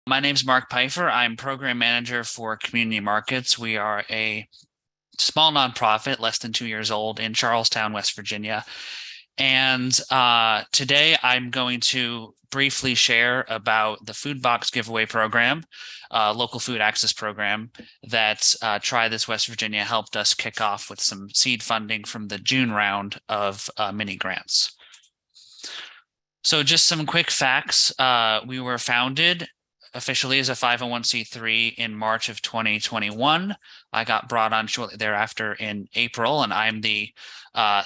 My name's Mark Peiffer. I'm program manager for Community Markets. We are a small nonprofit, less than 2 years old, in Charlestown, West Virginia. And today I'm going to briefly share about the food box giveaway program, local food access program that Try This West Virginia helped us kick off with some seed funding from the June round of mini grants. So just some quick facts. We were founded officially as a 501c3 in March of 2021. I got brought on shortly thereafter in April, and I'm the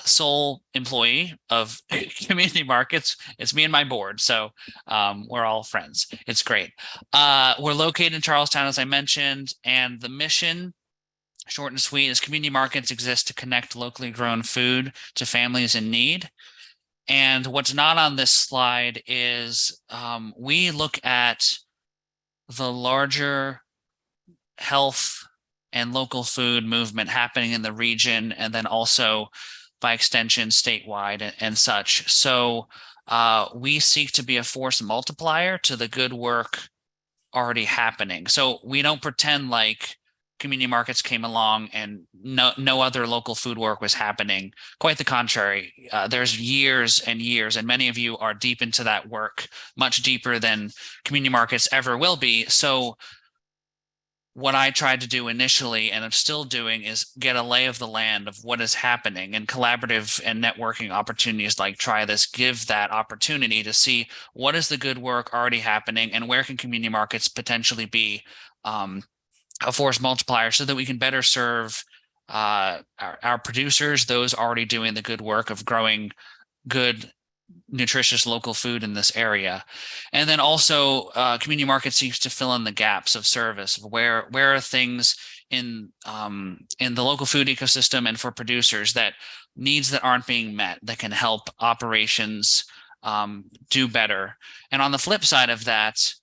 sole employee of Community Markets. It's me and my board, so we're all friends. It's great. We're located in Charlestown, as I mentioned, and the mission, short and sweet, is Community Markets exist to connect locally grown food to families in need. And what's not on this slide is we look at the larger health and local food movement happening in the region, and then also by extension statewide and such. So we seek to be a force multiplier to the good work already happening. So we don't pretend like Community Markets came along and no other local food work was happening. Quite the contrary. There's years and years, and many of you are deep into that work, much deeper than Community Markets ever will be. So what I tried to do initially, and I'm still doing, is get a lay of the land of what is happening, and collaborative and networking opportunities like Try This give that opportunity to see what is the good work already happening and where can Community Markets potentially be a force multiplier so that we can better serve our producers, those already doing the good work of growing good, nutritious local food in this area. And then also Community Market seeks to fill in the gaps of service. Where are things in the local food ecosystem and for producers that needs that aren't being met that can help operations do better. And on the flip side of that,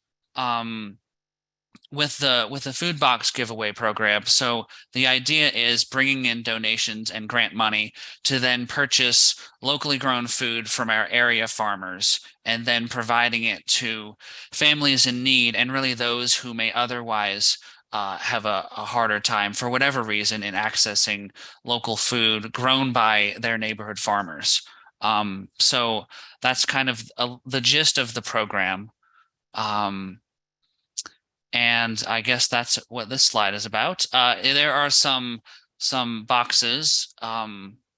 with the food box giveaway program. So the idea is bringing in donations and grant money to then purchase locally grown food from our area farmers and then providing it to families in need and really those who may otherwise have a harder time for whatever reason in accessing local food grown by their neighborhood farmers. So that's kind of the gist of the program. And I guess that's what this slide is about. There are some boxes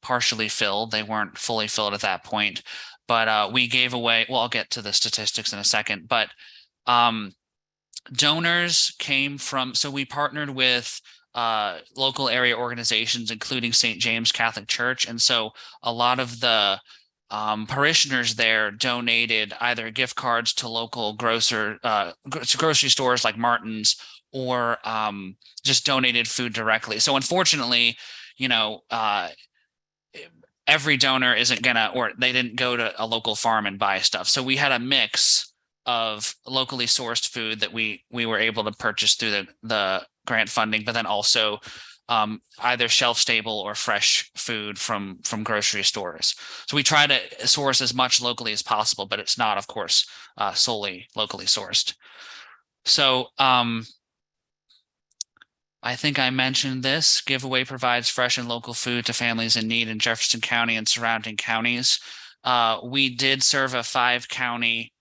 partially filled. They weren't fully filled at that point, but we gave away, well, I'll get to the statistics in a second, but donors came from, so we partnered with local area organizations, including St. James Catholic Church. And so a lot of the parishioners there donated either gift cards to local grocery stores like Martin's, or just donated food directly. So unfortunately, every donor isn't gonna, or they didn't go to a local farm and buy stuff. So we had a mix of locally sourced food that we were able to purchase through the grant funding, but then also either shelf stable or fresh food from grocery stores. So we try to source as much locally as possible, but it's not, of course, solely locally sourced. So I think I mentioned this. Giveaway provides fresh and local food to families in need in Jefferson County and surrounding counties. We did serve a 5-county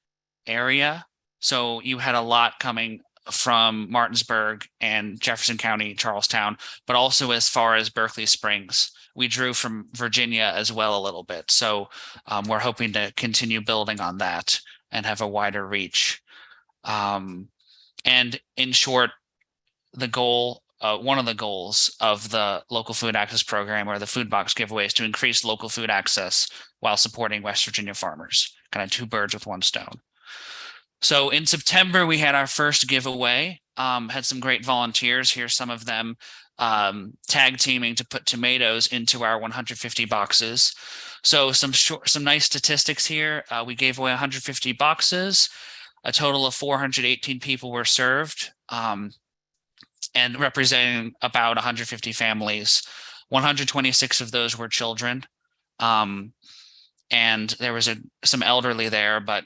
area, so you had a lot coming from Martinsburg and Jefferson County, Charlestown, but also as far as Berkeley Springs. We drew from Virginia as well a little bit. So we're hoping to continue building on that and have a wider reach. And in short, the goal, one of the goals of the local food access program or the food box giveaway is to increase local food access while supporting West Virginia farmers. Kind of two birds with one stone. So in September, we had our first giveaway, had some great volunteers. Here's some of them tag teaming to put tomatoes into our 150 boxes. So some nice statistics here. We gave away 150 boxes. A total of 418 people were served, and representing about 150 families. 126 of those were children. And there was some elderly there, but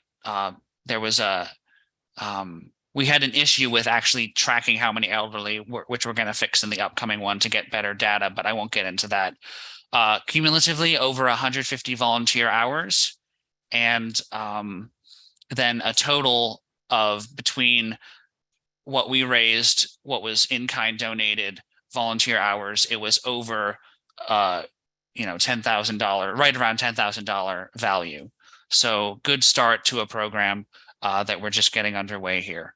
there was a we had an issue with actually tracking how many elderly, which we're going to fix in the upcoming one to get better data, but I won't get into that. Cumulatively, over 150 volunteer hours, and then a total of between what we raised, what was in-kind donated, volunteer hours, it was over $10,000, right around $10,000 value. So good start to a program that we're just getting underway here.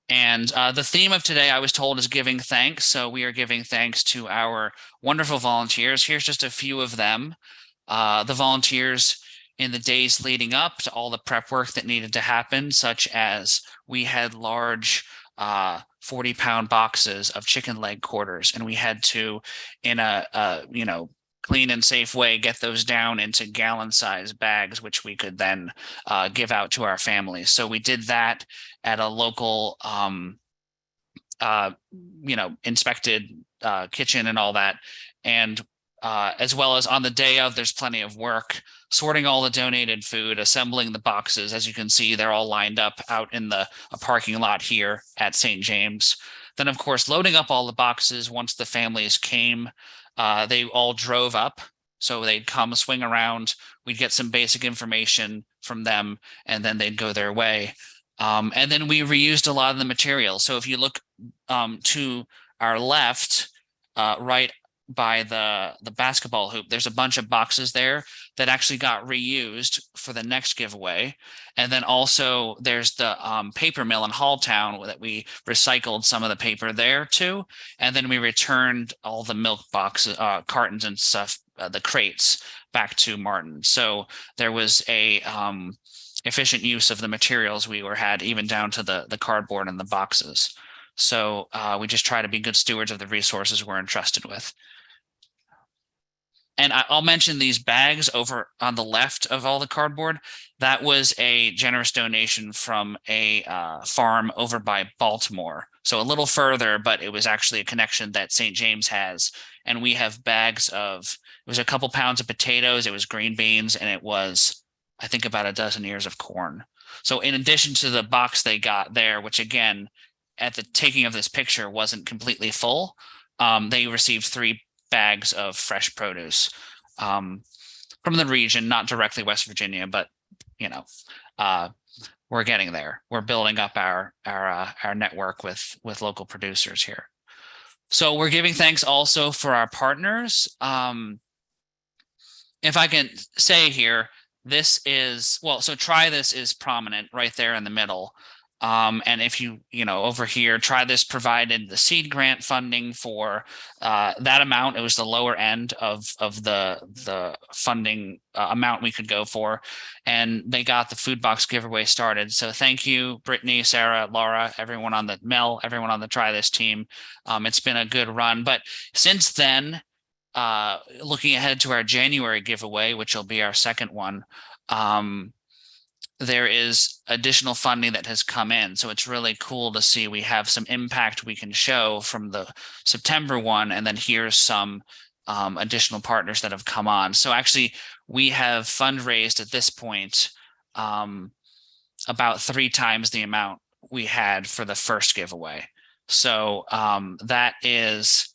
And the theme of today, I was told, is giving thanks. So we are giving thanks to our wonderful volunteers. Here's just a few of them. The volunteers in the days leading up to all the prep work that needed to happen, such as we had large 40-pound boxes of chicken leg quarters, and we had to, in a clean and safe way, get those down into gallon-sized bags, which we could then give out to our families. So we did that at a local, inspected kitchen and all that. And as well as on the day of, there's plenty of work sorting all the donated food, assembling the boxes. As you can see, they're all lined up out in a parking lot here at St. James. Then, of course, loading up all the boxes once the families came. They all drove up. So they'd come, swing around. We'd get some basic information from them, and then they'd go their way. And then we reused a lot of the material. So if you look to our left, right by the basketball hoop, there's a bunch of boxes there that actually got reused for the next giveaway. And then also there's the paper mill in Halltown that we recycled some of the paper there too. And then we returned all the milk boxes, cartons and stuff, the crates, back to Martin. So there was a efficient use of the materials we had, even down to the cardboard and the boxes. So we just try to be good stewards of the resources we're entrusted with. And I'll mention these bags over on the left of all the cardboard. That was a generous donation from a farm over by Baltimore. So a little further, but it was actually a connection that St. James has. And we have bags of, it was a couple pounds of potatoes, it was green beans, and it was, I think, about a dozen ears of corn. So in addition to the box they got there, which again, at the taking of this picture wasn't completely full, they received 3 bags of fresh produce from the region, not directly West Virginia, but we're getting there. We're building up our network with local producers here. So we're giving thanks also for our partners. If I can say here, this is, well, so Try This is prominent right there in the middle. And if over here, Try This provided the seed grant funding for that amount. It was the lower end of the funding amount we could go for. And they got the food box giveaway started. So thank you, Brittany, Sarah, Laura, everyone on everyone on the Try This team. It's been a good run. But since then, looking ahead to our January giveaway, which will be our second one, there is additional funding that has come in. So it's really cool to see we have some impact we can show from the September one. And then here's some additional partners that have come on. So actually, we have fundraised at this point about 3 times the amount we had for the first giveaway. So that is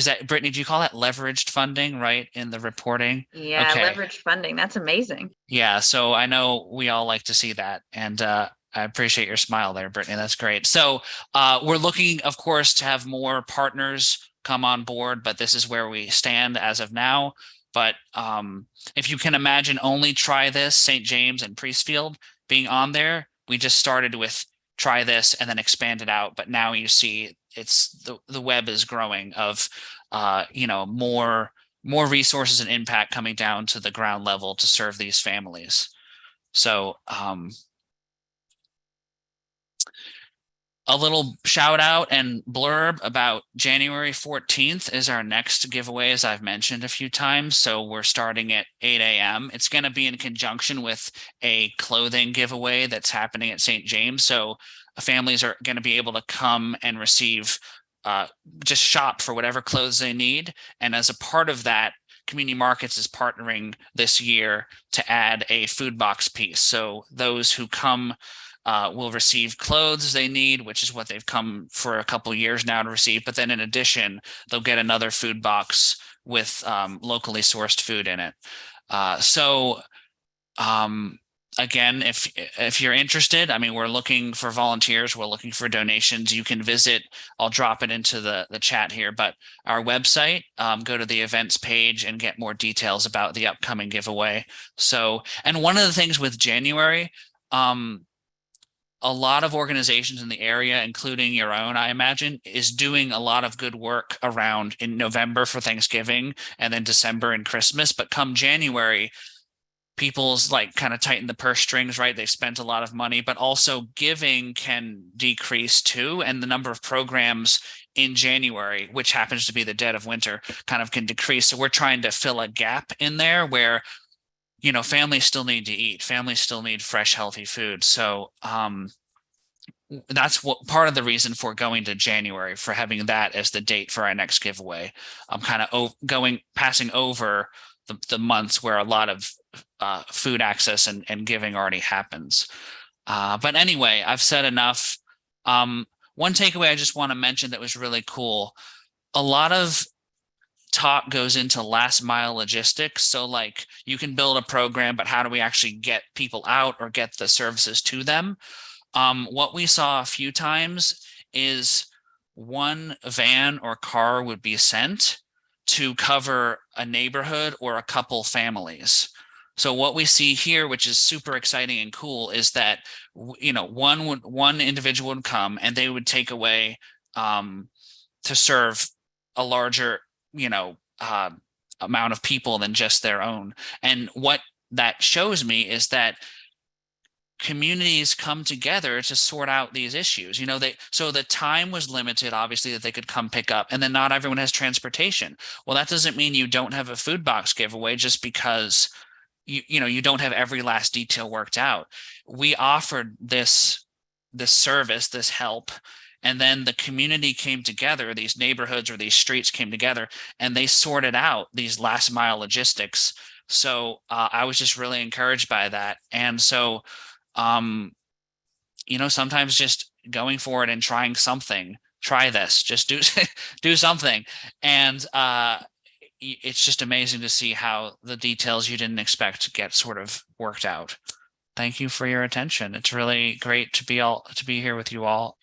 that, Brittany, do you call that leveraged funding, right, in the reporting? Yeah, okay. Leveraged funding. That's amazing. Yeah, so I know we all like to see that. And I appreciate your smile there, Brittany. That's great. So we're looking, of course, to have more partners come on board, but this is where we stand as of now. But if you can imagine only Try This, St. James, and Priestfield being on there, we just started with Try This and then expanded out. But now you see it's the web is growing of more resources and impact coming down to the ground level to serve these families. So a little shout out and blurb about January 14th is our next giveaway, as I've mentioned a few times. So we're starting at 8 a.m. It's going to be in conjunction with a clothing giveaway that's happening at St. James. So families are going to be able to come and receive, just shop for whatever clothes they need. And as a part of that, Community Markets is partnering this year to add a food box piece. So those who come will receive clothes they need, which is what they've come for a couple years now to receive. But then in addition, they'll get another food box with locally sourced food in it. Again, if you're interested, I mean, we're looking for volunteers, we're looking for donations. You can visit, I'll drop it into the chat here, but our website, go to the events page and get more details about the upcoming giveaway. So, and one of the things with January, a lot of organizations in the area, including your own, I imagine, is doing a lot of good work around in November for Thanksgiving and then December and Christmas. But come January, people's like kind of tighten the purse strings, right? They've spent a lot of money, but also giving can decrease too. And the number of programs in January, which happens to be the dead of winter, kind of can decrease. So we're trying to fill a gap in there where, you know, families still need to eat. Families still need fresh, healthy food. So that's what part of the reason for going to January, for having that as the date for our next giveaway. I'm kind of passing over the months where a lot of food access and giving already happens. But anyway, I've said enough. One takeaway I just want to mention that was really cool. A lot of talk goes into last mile logistics. So like you can build a program, but how do we actually get people out or get the services to them? What we saw a few times is one van or car would be sent to cover a neighborhood or a couple families. So what we see here, which is super exciting and cool, is that, you know, one individual would come and they would take away to serve a larger, you know, amount of people than just their own. And what that shows me is that communities come together to sort out these issues. You know, so the time was limited, obviously, that they could come pick up, and then not everyone has transportation. Well, that doesn't mean you don't have a food box giveaway just because you know you don't have every last detail worked out. We offered this service, this help, and then the community came together, these neighborhoods or these streets came together, and they sorted out these last mile logistics. So I was just really encouraged by that. And so you know, sometimes just going forward and trying something, try this, just do something. And it's just amazing to see how the details you didn't expect get sort of worked out. Thank you for your attention. It's really great to be here with you all.